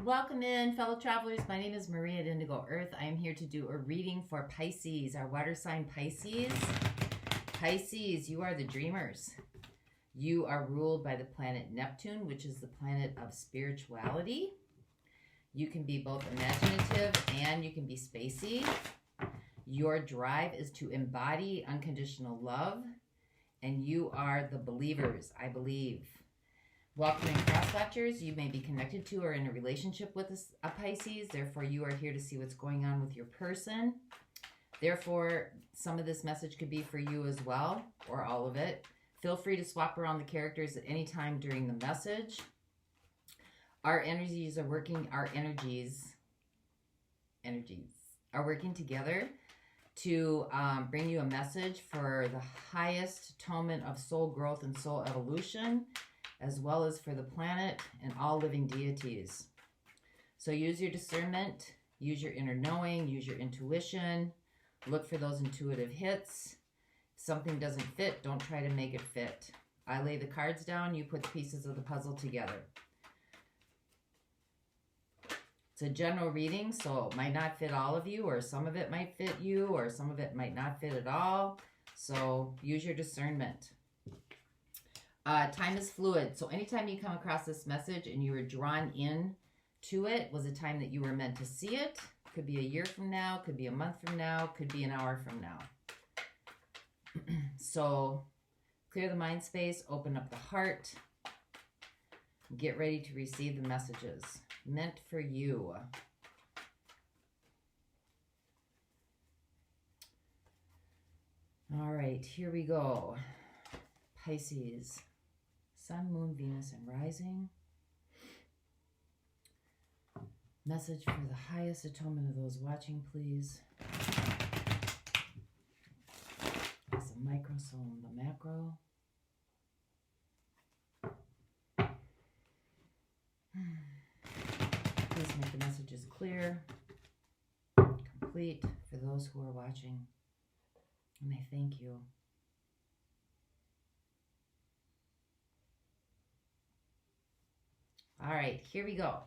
Welcome in, fellow travelers. My name is Maria at Indigo Earth. I am here to do a reading for Pisces, our water sign Pisces. Pisces, you are the dreamers. You are ruled by the planet Neptune, which is the planet of spirituality. You can be both imaginative and you can be spacey. Your drive is to embody unconditional love, and you are the believers, I believe. Welcoming cross-watchers, you may be connected to or in a relationship with a Pisces. Therefore, you are here to see what's going on with your person. Therefore, some of this message could be for you as well, or all of it. Feel free to swap around the characters at any time during the message. Our energies are working, our energies are working together to bring you a message for the highest atonement of soul growth and soul evolution, as well as for the planet and all living deities. So use your discernment, use your inner knowing, use your intuition, look for those intuitive hits. If something doesn't fit, don't try to make it fit. I lay the cards down, you put the pieces of the puzzle together. It's a general reading, so it might not fit all of you, or some of it might fit you, or some of it might not fit at all. So use your discernment. Time is fluid. So anytime you come across this message and you were drawn in to it, was a time that you were meant to see it. Could be a year from now, could be a month from now, could be an hour from now. So clear the mind space, open up the heart, get ready to receive the messages meant for you. All right, here we go. Pisces. Sun, Moon, Venus, and Rising. Message for the highest atonement of those watching, please. It's a micro, so the macro. Please make the messages clear, complete for those who are watching. And I thank you. All right, here we go.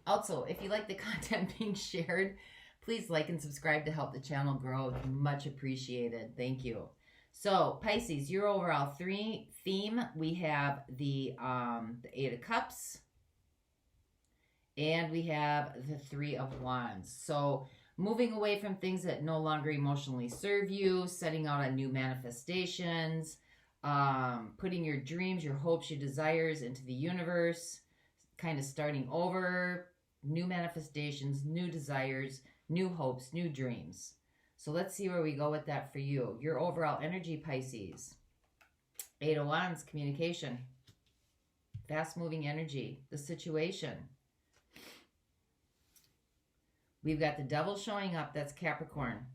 Also, if you like the content being shared, please like and subscribe to help the channel grow. Much appreciated. Thank you. So, Pisces, your overall theme, we have the Eight of Cups, and we have the Three of Wands. So, moving away from things that no longer emotionally serve you, setting out on new manifestations, putting your dreams, your hopes, your desires into the universe, kind of starting over, new manifestations, new desires, new hopes, new dreams. So let's see where we go with that for you. Your overall energy, Pisces. Eight of Wands, communication. Fast-moving energy, the situation. We've got the Devil showing up, that's Capricorn.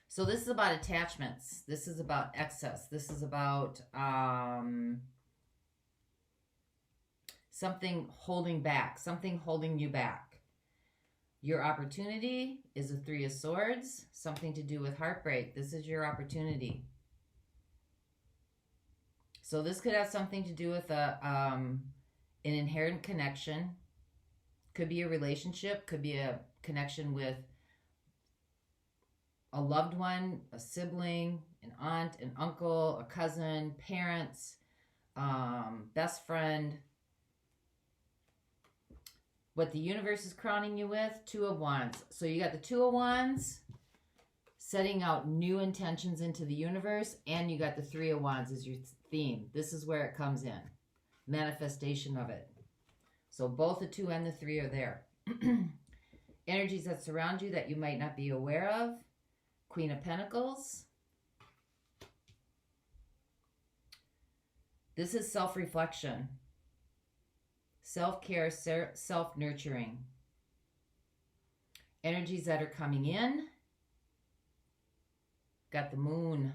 So this is about attachments. This is about excess. This is about something holding back, something holding you back. Your opportunity is a Three of Swords, something to do with heartbreak. This is your opportunity. So this could have something to do with an inherent connection. Could be a relationship, could be a connection with a loved one, a sibling, an aunt, an uncle, a cousin, parents, best friend. What the universe is crowning you with, Two of Wands. So you got the Two of Wands, setting out new intentions into the universe, and you got the Three of Wands as your theme. This is where it comes in. Manifestation of it. So both the 2 and the 3 are there. Energies that surround you that you might not be aware of. Queen of Pentacles. This is self-reflection. Self-care, self-nurturing. Energies that are coming in. Got the Moon.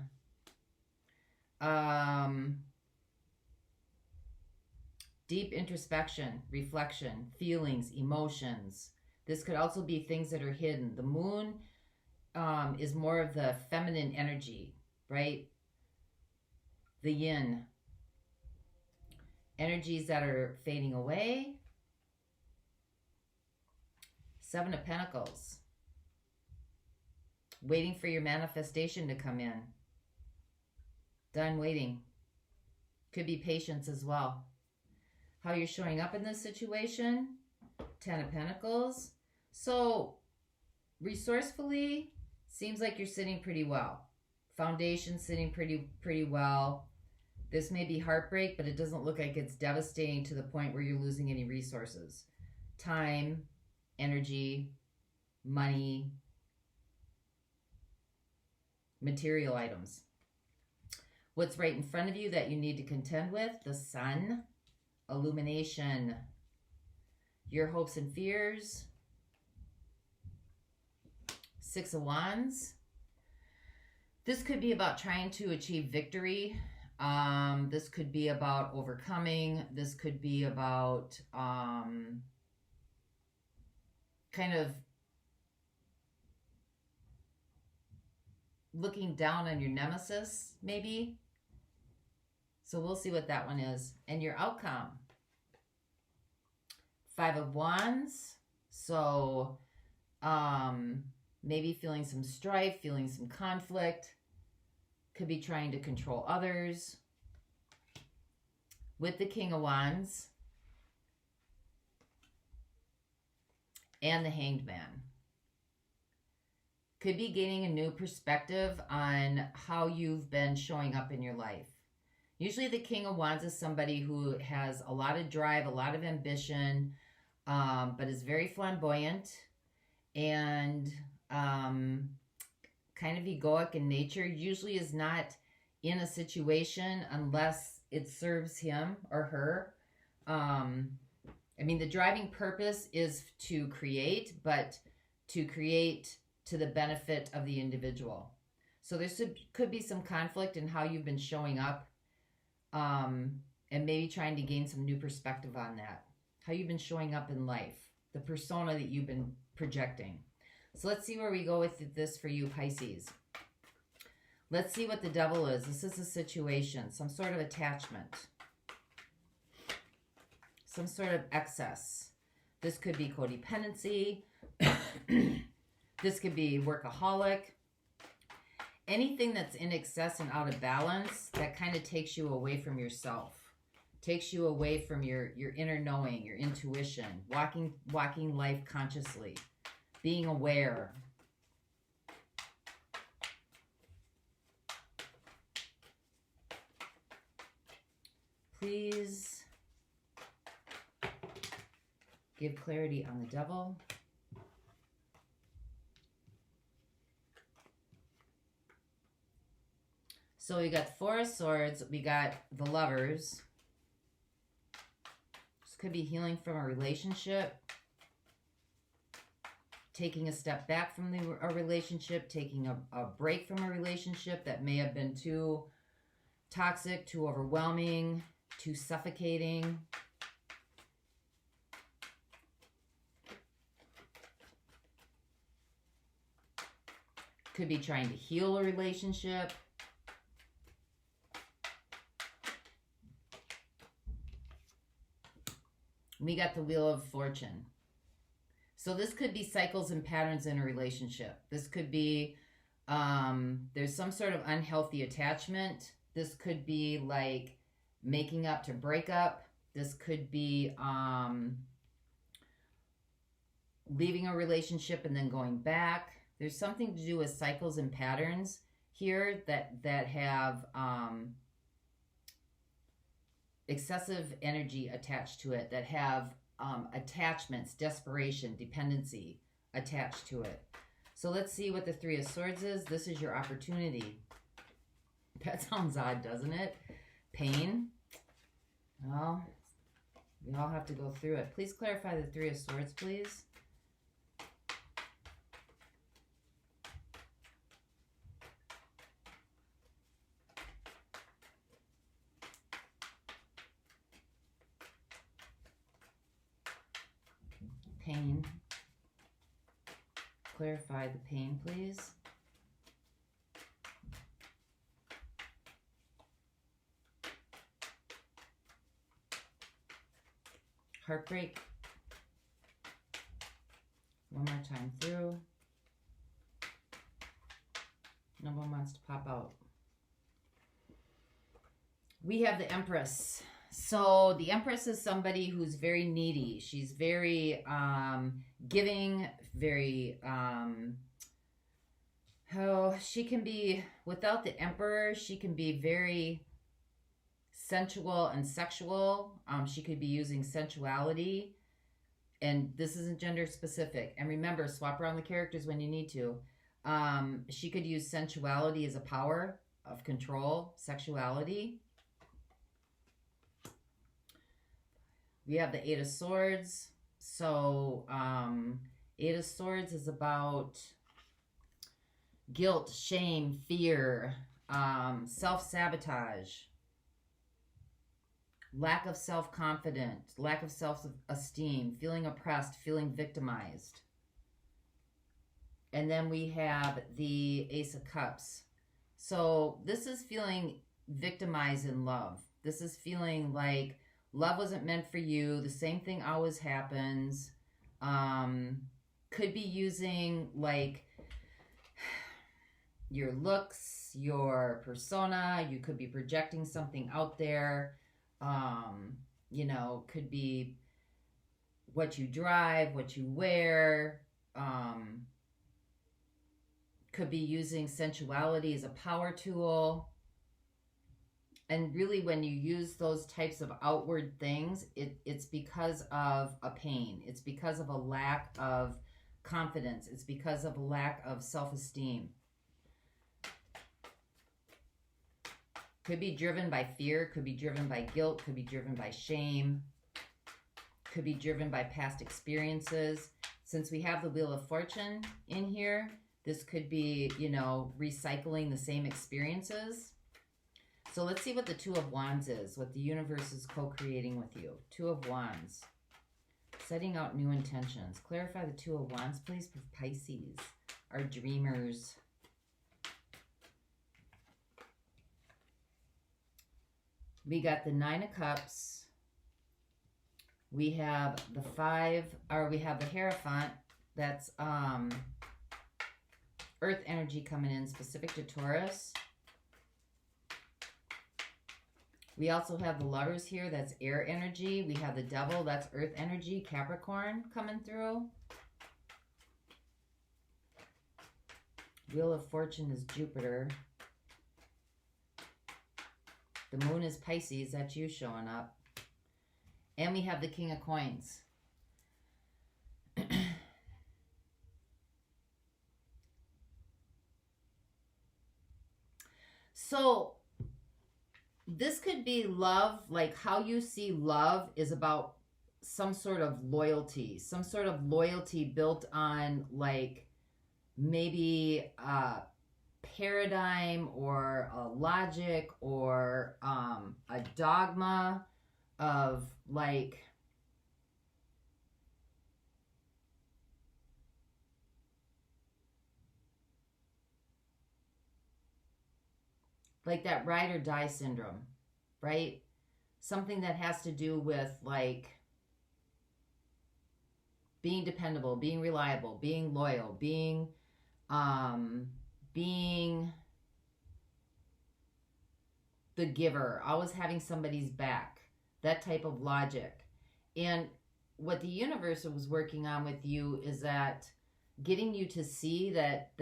Deep introspection, reflection, feelings, emotions. This could also be things that are hidden. The Moon is more of the feminine energy, right? The Yin. Energies that are fading away. Seven of Pentacles. Waiting for your manifestation to come in. Done waiting. Could be patience as well. How you're showing up in this situation. Ten of Pentacles. So, resourcefully, seems like you're sitting pretty well. Foundation sitting pretty well. This may be heartbreak, but it doesn't look like it's devastating to the point where you're losing any resources. Time, energy, money, material items. What's right in front of you that you need to contend with? The Sun, illumination, your hopes and fears. Six of Wands. This could be about trying to achieve victory. This could be about overcoming. This could be about kind of looking down on your nemesis, maybe. So we'll see what that one is. And your outcome. Five of Wands. So maybe feeling some strife, feeling some conflict. Could be trying to control others. With the King of Wands. And the Hanged Man. Could be gaining a new perspective on how you've been showing up in your life. Usually the King of Wands is somebody who has a lot of drive, a lot of ambition, but is very flamboyant and kind of egoic in nature. Usually is not in a situation unless it serves him or her. I mean, the driving purpose is to create, but to create to the benefit of the individual. So there could be some conflict in how you've been showing up, and maybe trying to gain some new perspective on that. How you've been showing up in life, the persona that you've been projecting. So let's see where we go with this for you, Pisces. Let's see what the Devil is. This is a situation, some sort of attachment, some sort of excess. This could be codependency. This could be workaholic. Anything that's in excess and out of balance that kind of takes you away from yourself. Takes you away from your inner knowing, your intuition, walking life consciously, being aware. Please give clarity on the Devil. So we got the Four of Swords, we got the Lovers. This could be healing from a relationship, taking a step back from a relationship, taking a break from a relationship that may have been too toxic, too overwhelming, too suffocating. Could be trying to heal a relationship. We got the Wheel of Fortune. So this could be cycles and patterns in a relationship. This could be, there's some sort of unhealthy attachment. This could be like making up to break up. This could be leaving a relationship and then going back. There's something to do with cycles and patterns here that have excessive energy attached to it, that have attachments, desperation, dependency attached to it. So let's see what the Three of Swords is. This is your opportunity. That sounds odd, doesn't it? Pain. Well, we all have to go through it. Please clarify the Three of Swords, please. Pain. Clarify the pain, please. Heartbreak. One more time through. No one wants to pop out. We have the Empress. So the Empress is somebody who's very needy. She's very giving, very, she can be, without the Emperor, she can be very sensual and sexual. She could be using sensuality. And this isn't gender specific. And remember, swap around the characters when you need to. She could use sensuality as a power of control, sexuality. We have the Eight of Swords. So, Eight of Swords is about guilt, shame, fear, self-sabotage, lack of self-confidence, lack of self-esteem, feeling oppressed, feeling victimized. And then we have the Ace of Cups. So this is feeling victimized in love. This is feeling like love wasn't meant for you. The same thing always happens. Could be using like your looks, your persona. You could be projecting something out there. You know, could be what you drive, what you wear. Could be using sensuality as a power tool. And really, when you use those types of outward things, it's because of a pain. It's because of a lack of confidence. It's because of a lack of self-esteem. Could be driven by fear, could be driven by guilt, could be driven by shame, could be driven by past experiences. Since we have the Wheel of Fortune in here, this could be, you know, recycling the same experiences. So let's see what the Two of Wands is, what the universe is co-creating with you. Two of Wands. Setting out new intentions. Clarify the Two of Wands, please, for Pisces, our dreamers. We got the Nine of Cups. We have the we have the Hierophant. That's Earth energy coming in, specific to Taurus. We also have the Lovers here. That's air energy. We have the Devil. That's Earth energy, Capricorn, coming through. Wheel of Fortune is Jupiter. The Moon is Pisces. That's you showing up. And we have the King of Coins. So this could be love, like how you see love is about some sort of loyalty built on like maybe a paradigm or a logic or a dogma of like that ride or die syndrome, right? Something that has to do with like being dependable, being reliable, being loyal, being the giver, always having somebody's back, that type of logic. And what the universe was working on with you is that getting you to see that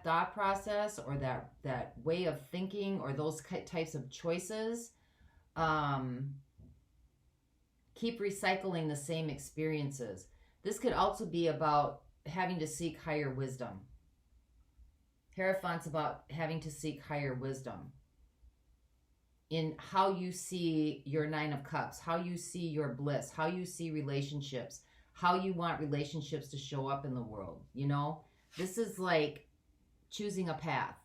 thought process or that way of thinking or those types of choices, keep recycling the same experiences. This could also be about having to seek higher wisdom. Hierophant's about having to seek higher wisdom in how you see your Nine of Cups, how you see your bliss, how you see relationships, how you want relationships to show up in the world. You know, this is like choosing a path.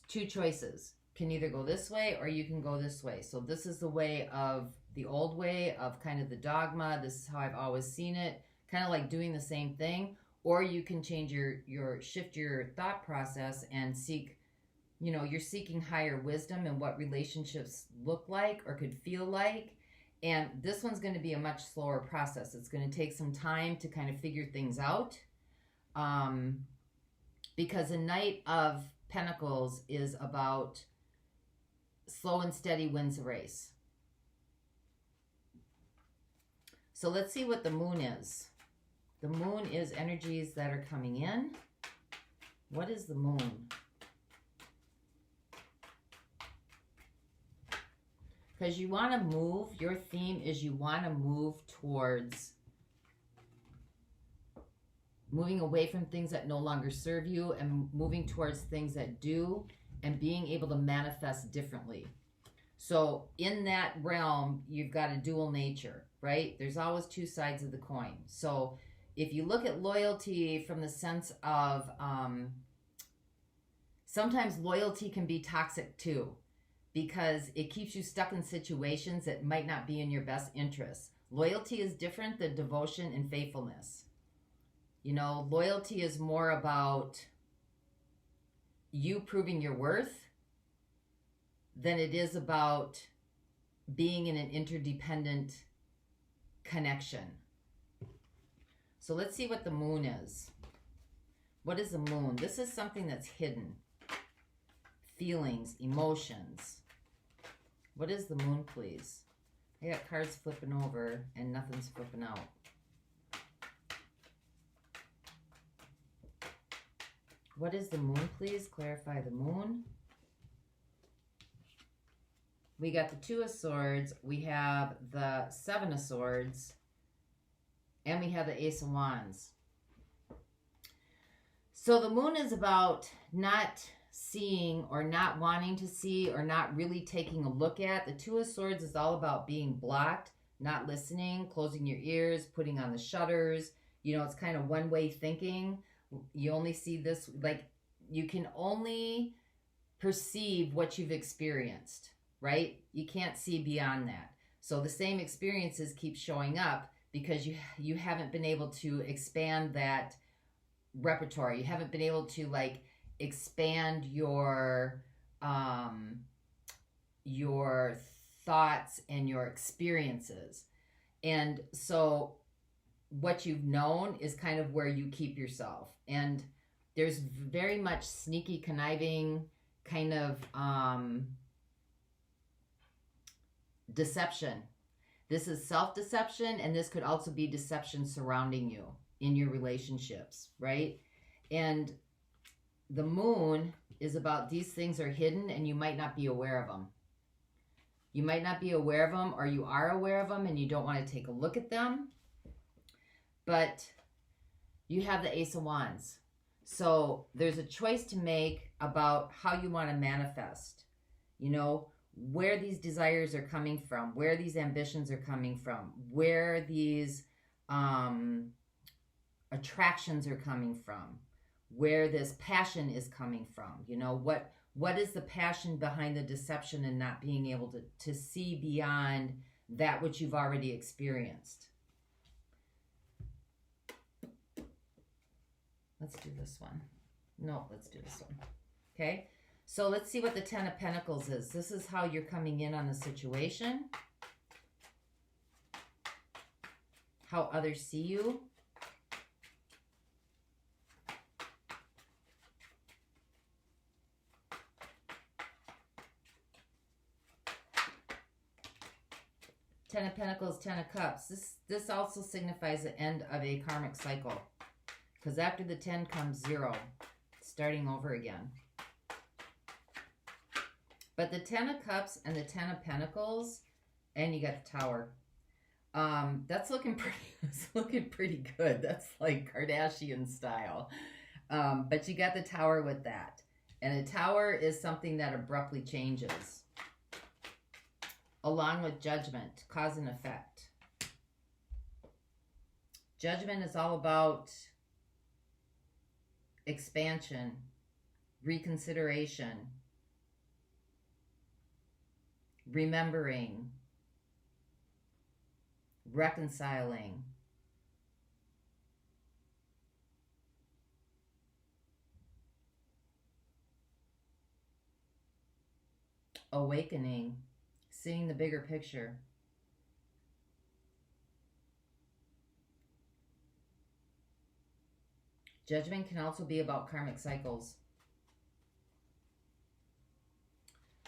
Two choices. Can either go this way or you can go this way. So this is the way of the old way of kind of the dogma. This is how I've always seen it. Kind of like doing the same thing. Or you can change shift your thought process and seek, you know, you're seeking higher wisdom and what relationships look like or could feel like. And this one's going to be a much slower process. It's going to take some time to kind of figure things out. Because a Knight of Pentacles is about slow and steady wins the race. So let's see what the Moon is. The Moon is energies that are coming in. What is the Moon? Because you want to move, your theme is you want to move towards moving away from things that no longer serve you and moving towards things that do, and being able to manifest differently. So in that realm, you've got a dual nature, right? There's always two sides of the coin. So if you look at loyalty from the sense of, sometimes loyalty can be toxic too, because it keeps you stuck in situations that might not be in your best interest. Loyalty is different than devotion and faithfulness. You know, loyalty is more about you proving your worth than it is about being in an interdependent connection. So let's see what the Moon is. What is the Moon? This is something that's hidden. Feelings, emotions. What is the Moon, please? I got cards flipping over and nothing's flipping out. What is the Moon, please? Clarify the Moon. We got the Two of Swords. We have the Seven of Swords. And we have the Ace of Wands. So the Moon is about not seeing or not wanting to see or not really taking a look at. The Two of Swords is all about being blocked, not listening, closing your ears, putting on the shutters. You know, it's kind of one-way thinking. You only see this, like, you can only perceive what you've experienced, right? You can't see beyond that. So the same experiences keep showing up because you haven't been able to expand that repertoire. You haven't been able to, like, expand your thoughts and your experiences. And so what you've known is kind of where you keep yourself. And there's very much sneaky, conniving kind of deception. This is self-deception, and this could also be deception surrounding you in your relationships, right? And the Moon is about these things are hidden and you might not be aware of them. You might not be aware of them, or you are aware of them and you don't want to take a look at them. But you have the Ace of Wands. So there's a choice to make about how you want to manifest. You know, where these desires are coming from, where these ambitions are coming from, where these attractions are coming from, where this passion is coming from. You know, what is the passion behind the deception and not being able to see beyond that which you've already experienced. Let's do this one. No, let's do this one. Okay, so let's see what the Ten of Pentacles is. This is how you're coming in on the situation. How others see you. Ten of Pentacles, Ten of Cups. This also signifies the end of a karmic cycle. Because after the 10 comes 0. Starting over again. But the 10 of Cups and the 10 of Pentacles, and you got the Tower. That's looking pretty good. That's like Kardashian style. But you got the Tower with that. And the Tower is something that abruptly changes. Along with Judgment, cause and effect. Judgment is all about expansion, reconsideration, remembering, reconciling. Awakening, seeing the bigger picture. Judgment can also be about karmic cycles.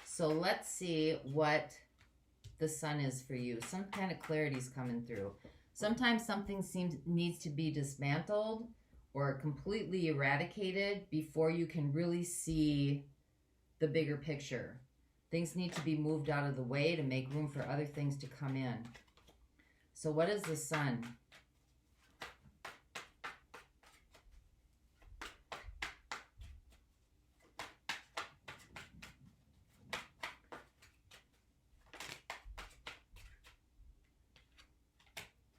So let's see what the sun is for you. Some kind of clarity is coming through. Sometimes something needs to be dismantled or completely eradicated before you can really see the bigger picture. Things need to be moved out of the way to make room for other things to come in. So what is the sun?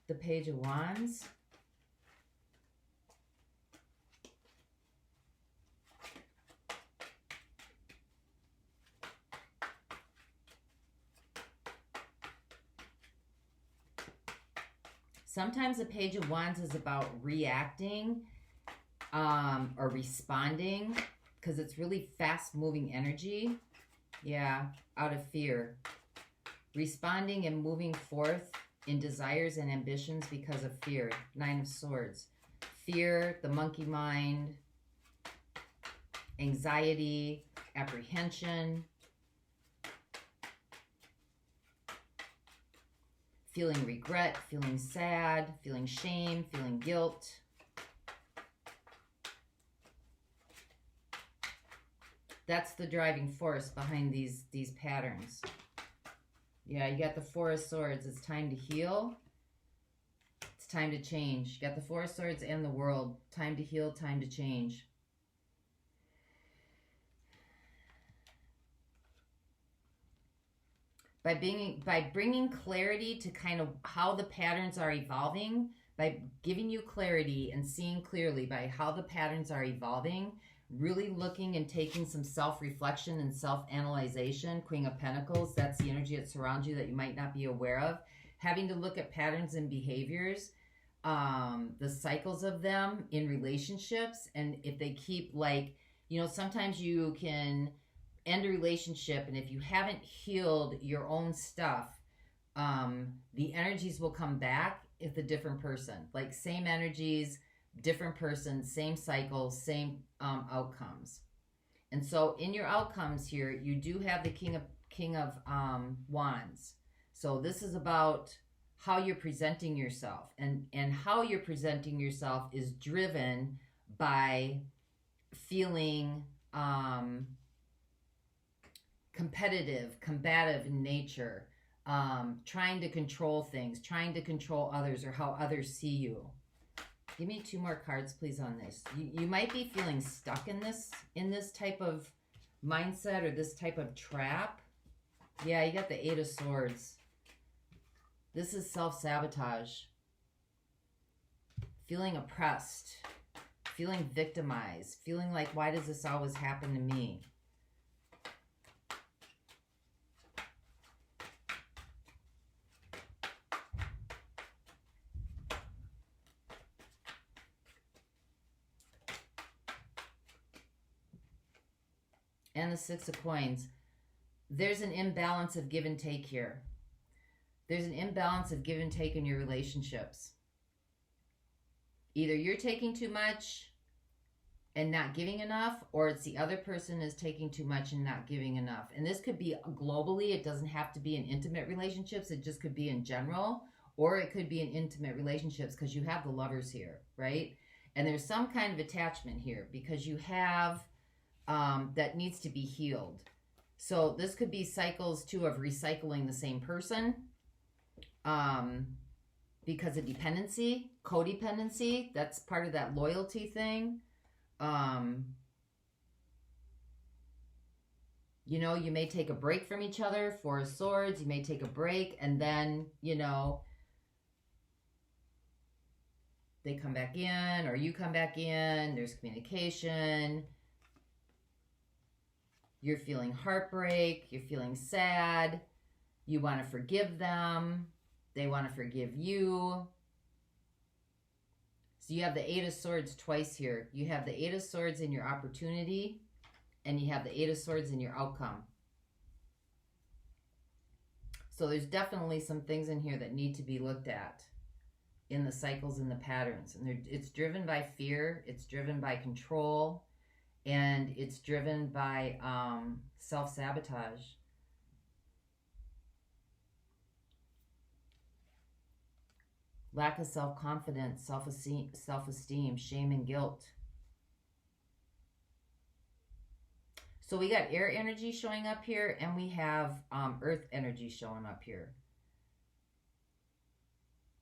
The Page of Wands. Sometimes the Page of Wands is about reacting or responding because it's really fast-moving energy. Yeah, out of fear. Responding and moving forth in desires and ambitions because of fear. Nine of Swords. Fear, the monkey mind, anxiety, apprehension, feeling regret, feeling sad, feeling shame, feeling guilt. That's the driving force behind these patterns. Yeah, you got the Four of Swords. It's time to heal. It's time to change. You got the Four of Swords and the World. Time to heal, time to change. By bringing clarity to kind of how the patterns are evolving, by giving you clarity and seeing clearly by how the patterns are evolving, really looking and taking some self-reflection and self-analyzation. Queen of Pentacles, that's the energy that surrounds you that you might not be aware of. Having to look at patterns and behaviors, the cycles of them in relationships, and if they keep sometimes you can end a relationship, and if you haven't healed your own stuff, the energies will come back if the different person, like same energies, different person, same cycles, same outcomes. And so in your outcomes here, you do have the King of Wands. So this is about how you're presenting yourself, and how you're presenting yourself is driven by feeling competitive, combative in nature, trying to control things, trying to control others or how others see you. Give me 2 more cards, please, on this. You might be feeling stuck in this type of mindset or this type of trap. Yeah, you got the 8 of Swords. This is self-sabotage. Feeling oppressed. Feeling victimized. Feeling like, why does this always happen to me? And the 6 of Coins. There's an imbalance of give and take here. There's an imbalance of give and take in your relationships. Either you're taking too much and not giving enough, or it's the other person is taking too much and not giving enough. And this could be globally. It doesn't have to be in intimate relationships. It just could be in general, or it could be in intimate relationships because you have the Lovers here, right? And there's some kind of attachment here because you have that needs to be healed. So this could be cycles too of recycling the same person because of dependency, codependency. That's part of that loyalty thing. You may take a break from each other. 4 of Swords, you may take a break and then, they come back in or you come back in. There's communication. You're feeling heartbreak. You're feeling sad. You want to forgive them. They want to forgive you. So you have the 8 of Swords twice here. You have the 8 of Swords in your opportunity, and you have the 8 of Swords in your outcome. So there's definitely some things in here that need to be looked at. in the cycles and the patterns. And it's driven by fear, it's driven by control, and it's driven by self-sabotage. Lack of self-confidence, self-esteem, shame, and guilt. So we got air energy showing up here, and we have earth energy showing up here.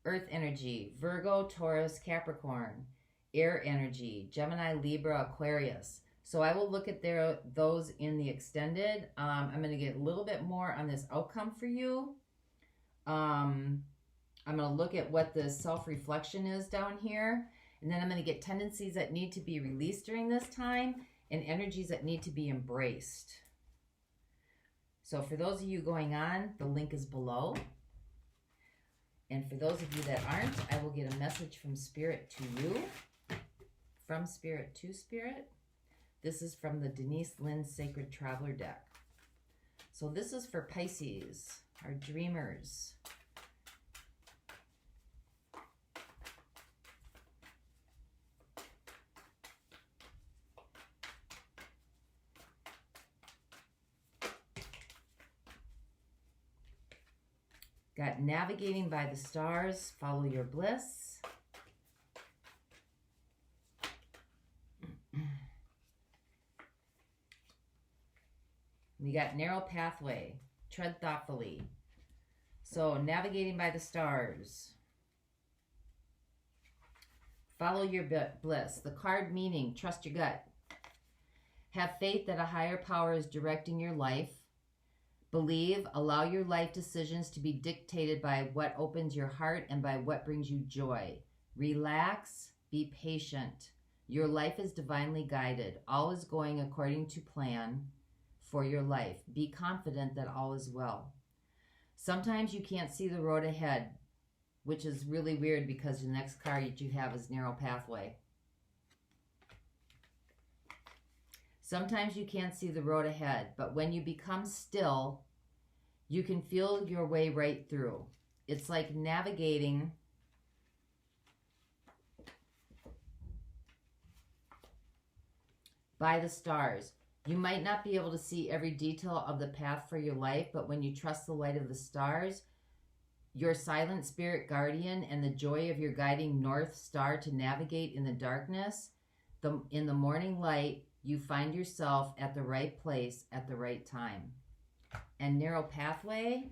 Earth energy, Virgo, Taurus, Capricorn. Air energy, Gemini, Libra, Aquarius. So I will look at those in the extended. I'm going to get a little bit more on this outcome for you. I'm going to look at what the self-reflection is down here. And then I'm going to get tendencies that need to be released during this time and energies that need to be embraced. So for those of you going on, the link is below. And for those of you that aren't, I will get a message from Spirit to you. From Spirit to Spirit. This is from the Denise Lynn Sacred Traveler deck. So this is for Pisces, our dreamers. Got navigating by the stars, follow your bliss. We got narrow pathway, tread thoughtfully. So navigating by the stars. Follow your bliss. The card meaning, trust your gut. Have faith that a higher power is directing your life. Believe, allow your life decisions to be dictated by what opens your heart and by what brings you joy. Relax, be patient. Your life is divinely guided. All is going according to plan for your life. Be confident that all is well. Sometimes you can't see the road ahead, which is really weird because the next card that you have is narrow pathway. Sometimes you can't see the road ahead, but when you become still, you can feel your way right through. It's like navigating by the stars. You might not be able to see every detail of the path for your life, but when you trust the light of the stars, your silent spirit guardian, and the joy of your guiding north star to navigate in the darkness, in the morning light, you find yourself at the right place at the right time. And narrow pathway,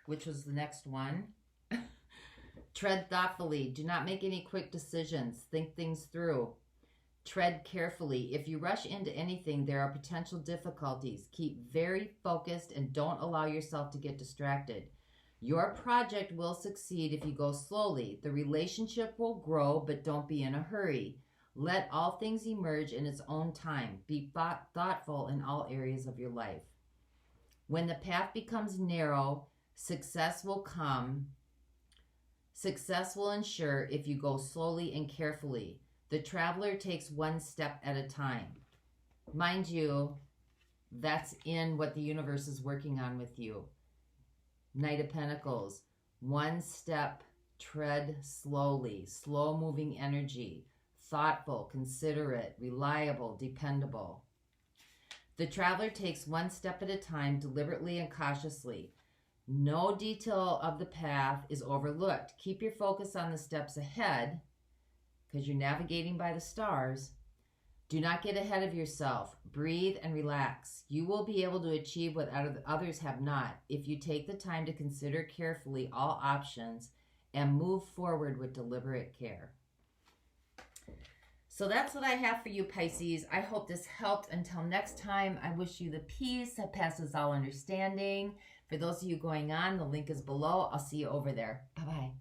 which was the next one. Tread thoughtfully. Do not make any quick decisions. Think things through. Tread carefully. If you rush into anything, there are potential difficulties. Keep very focused and don't allow yourself to get distracted. Your project will succeed if you go slowly. The relationship will grow, but don't be in a hurry. Let all things emerge in its own time. Be thoughtful in all areas of your life. When the path becomes narrow, success will come. Success will ensure if you go slowly and carefully. The traveler takes one step at a time. Mind you, that's in what the universe is working on with you. Knight of Pentacles, one step, tread slowly, slow-moving energy, thoughtful, considerate, reliable, dependable. The traveler takes one step at a time, deliberately and cautiously. No detail of the path is overlooked. Keep your focus on the steps ahead, because you're navigating by the stars. Do not get ahead of yourself. Breathe and relax. You will be able to achieve what others have not if you take the time to consider carefully all options and move forward with deliberate care. So that's what I have for you, Pisces. I hope this helped. Until next time, I wish you the peace that passes all understanding. For those of you going on, the link is below. I'll see you over there. Bye-bye.